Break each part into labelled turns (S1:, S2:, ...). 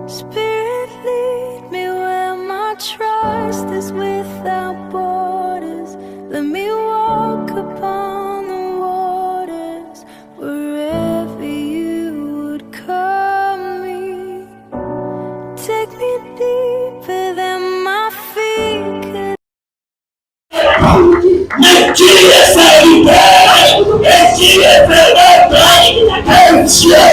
S1: Spirit, lead me where my trust is without borders. Let me walk upon the waters wherever you would call me. Take me deeper than my feet could.
S2: Mais qui est salutaire et qui est un Dieu.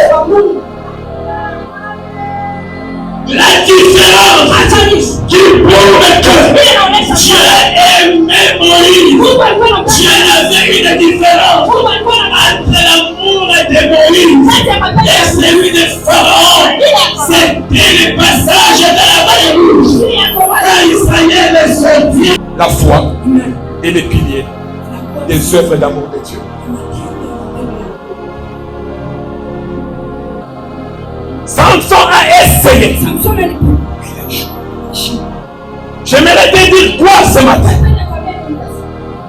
S2: La différence qui prouve que Dieu aimait Moïse. Dieu avait une différence entre l'amour de Moïse et celui de Pharaon. C'était le passage de la mer Rouge. Quand Israël est sorti.
S3: La foi est le pilier des œuvres d'amour de Dieu. Samson a essayé. J'aimerais te dire quoi ce matin?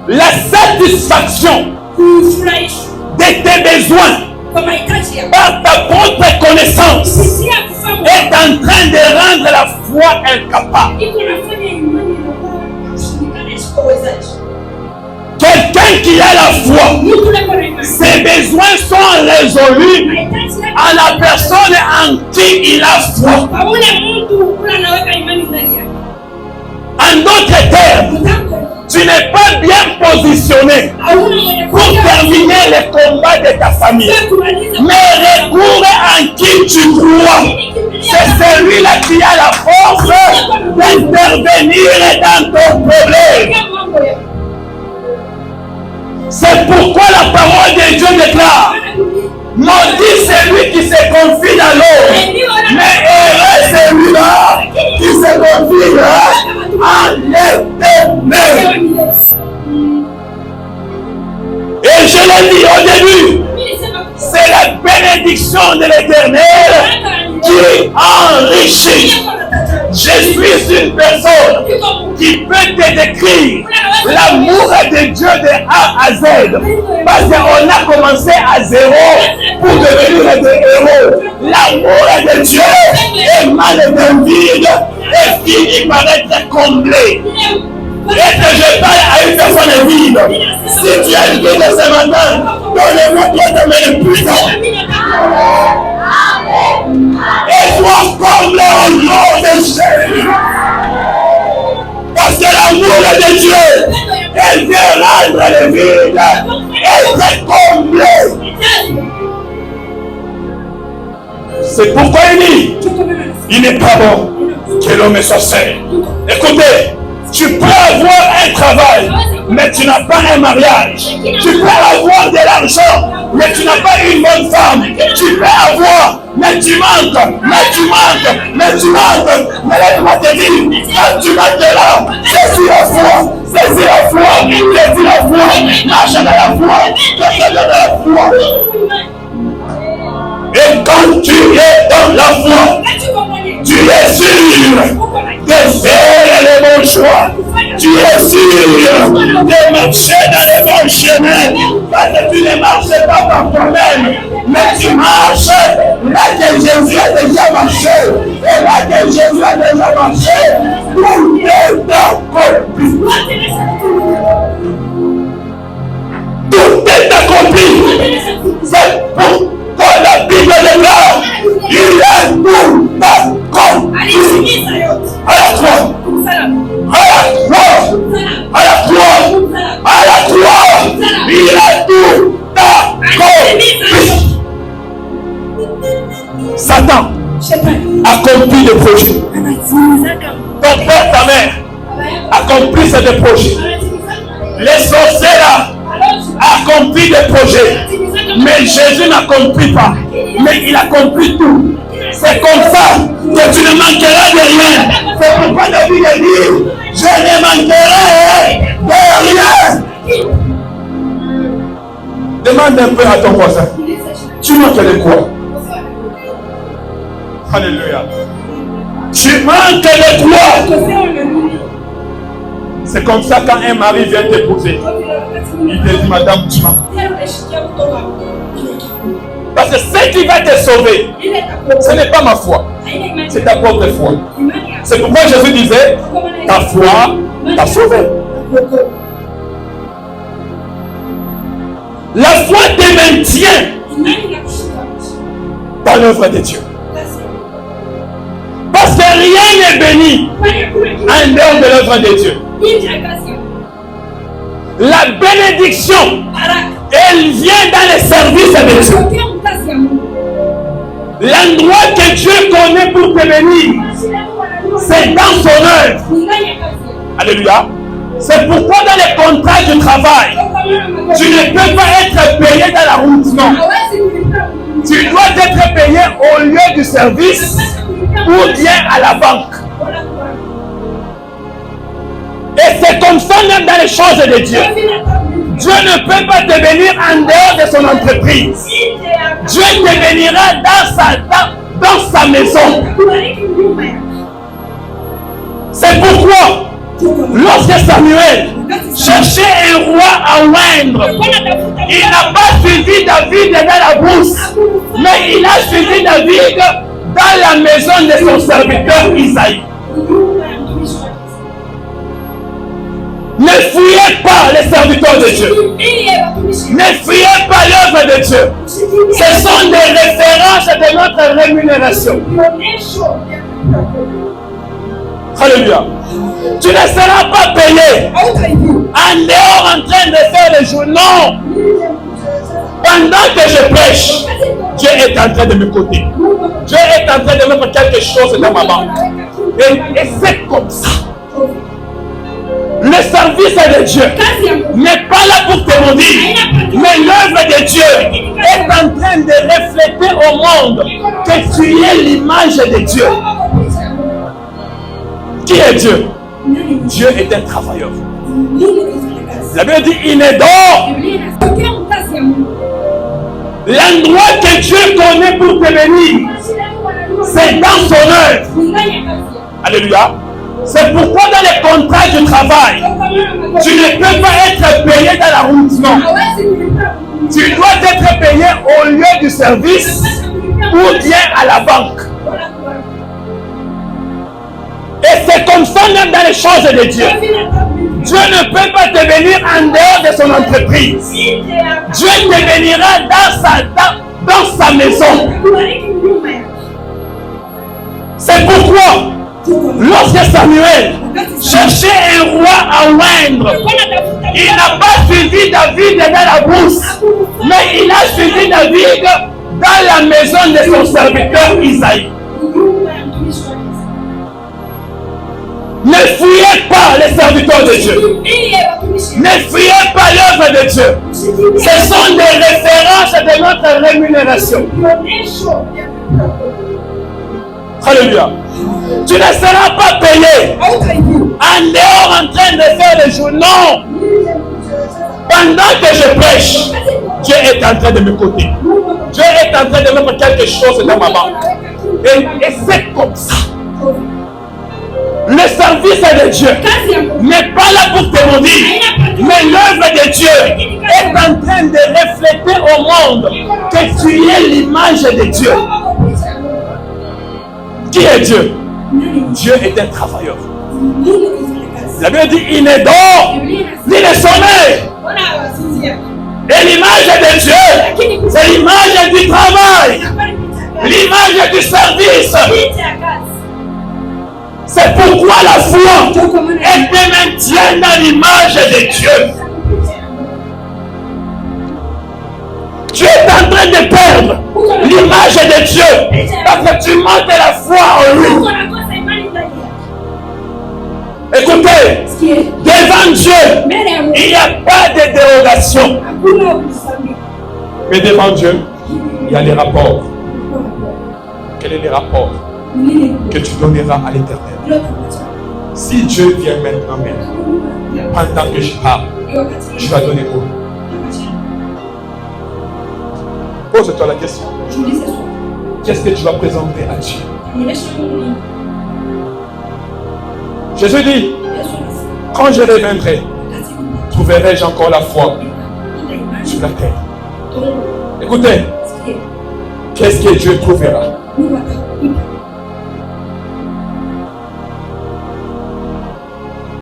S3: La satisfaction de tes besoins par ta propre connaissance est en train de rendre la foi incapable. Quelqu'un qui a la foi, ses besoins sont résolus à la personne en qui il a foi. En d'autres termes, tu n'es pas bien positionné pour terminer le combat de ta famille. Mais recours en qui tu crois. C'est celui-là qui a la force d'intervenir dans ton problème. C'est pourquoi la parole de Dieu déclare: maudit celui qui se confie dans l'eau, mais heureux celui-là qui se confie en l'Éternel. Et je l'ai dit au début, c'est la bénédiction de l'Éternel qui enrichit. Je suis une personne qui peut te décrire l'amour de Dieu de A à Z. Parce qu'on a commencé à zéro pour devenir des héros. L'amour de Dieu est mal d'un vide et finit par être comblé. Et que je parle à une personne vide. Si tu es vide ce matin, donne-moi ta main puissante. Et sois comblé au nom de Jésus. Parce que l'amour de Dieu, elle vient rendre le vide. Elle est comblée. C'est pourquoi il dit, il n'est pas bon que l'homme soit seul. Écoutez, tu peux avoir un travail, mais tu n'as pas un mariage. Tu peux avoir de l'argent, mais tu n'as pas une bonne femme. Tu peux avoir, mais tu manques, mais laisse-moi te dire, quand tu manqueras, c'est la foi, marche dans la foi, Et quand tu es dans la foi, tu es sûr de faire les bons choix. Tu es sûr de marcher dans les bons chemins. Parce que tu ne marches pas par toi-même, mais tu marches là que Jésus a déjà marché. Et là que Jésus a déjà marché, tout est accompli. Tout est accompli. C'est pourquoi la Bible déclare, il est tout accompli. À la croix. Il a tout accompli. Satan accomplit le projet. Ton père, ta mère accomplit ce projet. Les sorciers accomplit des projets. Mais Jésus n'accomplit pas. Mais il accomplit tout. C'est comme ça que tu ne manqueras de rien. C'est pourquoi la Bible dit, je ne manquerai de rien. Demande un peu à ton voisin, tu manques de quoi? Alléluia. Tu manques de quoi? C'est comme ça quand un mari vient t'épouser, il te dit, madame, tu manques. Parce que ce qui va te sauver, ce n'est pas ma foi. C'est ta propre foi. C'est pourquoi Jésus disait, ta foi t'a sauvé. La foi te maintient dans l'œuvre de Dieu. Parce que rien n'est béni en dehors de l'œuvre de Dieu. La bénédiction, elle vient dans les services de Dieu. L'endroit que Dieu connaît pour te bénir, c'est dans son œuvre. Alléluia. C'est pourquoi dans les contrats du travail, tu ne peux pas être payé dans la route, non. Tu dois être payé au lieu du service ou bien à la banque. Et c'est comme ça même dans les choses de Dieu. Dieu ne peut pas te bénir en dehors de son entreprise. Dieu te bénira dans sa maison. C'est pourquoi, lorsque Samuel cherchait un roi à oindre, il n'a pas suivi David dans la brousse, mais il a suivi David dans la maison de son serviteur Isaïe. Ne fuyez pas les serviteurs de Dieu. Ne fuyez pas l'œuvre de Dieu. Ce sont des références de notre rémunération. Alléluia. Tu ne seras pas payé en dehors en train de faire les jours. Non. Pendant que je prêche, Dieu est en train de m'écouter. Dieu est en train de mettre quelque chose dans ma banque. Et c'est comme ça. Le service de Dieu n'est pas là pour te maudire, mais l'œuvre de Dieu est en train de refléter au monde que tu es l'image de Dieu. Qui est Dieu? Dieu est un travailleur. La Bible dit, il ne dort. L'endroit que Dieu connaît pour te bénir, c'est dans son œuvre. Alléluia. C'est pourquoi dans les contrats du travail, tu ne peux pas être payé dans la route, non. Tu dois être payé au lieu du service ou bien à la banque. Et c'est comme ça même dans les choses de Dieu. Dieu ne peut pas te bénir en dehors de son entreprise. Dieu te bénira dans sa maison. C'est pourquoi lorsque Samuel cherchait un roi à oindre, il n'a pas suivi David dans la brousse, mais il a suivi David dans la maison de son serviteur Isaïe. Ne fuyez pas les serviteurs de Dieu. Ne fuyez pas l'œuvre de Dieu. Ce sont des références de notre rémunération. Alléluia. Tu ne seras pas payé en dehors en train de faire les jours. Non. Pendant que je prêche, Dieu est en train de m'écouter. Dieu est en train de mettre quelque chose dans ma banque. Et c'est comme ça. Le service de Dieu n'est pas là pour te maudire, mais l'œuvre de Dieu est en train de refléter au monde que tu es l'image de Dieu. Qui est Dieu? Dieu est un travailleur. La Bible dit, il ne dort ni ne sommeille. Et l'image de Dieu, c'est l'image du travail, l'image du service. C'est pourquoi la foi elle te maintient dans l'image de Dieu. Tu es en train de perdre l'image de Dieu parce que tu manques la foi en lui. Écoutez, devant Dieu, il n'y a pas de dérogation. Mais devant Dieu, il y a les rapports. Quels sont les rapports que tu donneras à l'Éternel? Si Dieu vient maintenant même, pendant que je parle, tu vas donner quoi? Pose-toi la question. Qu'est-ce que tu vas présenter à Dieu? Jésus dit, quand je reviendrai, trouverai-je encore la foi sur la terre? Écoutez, qu'est-ce que Dieu trouvera?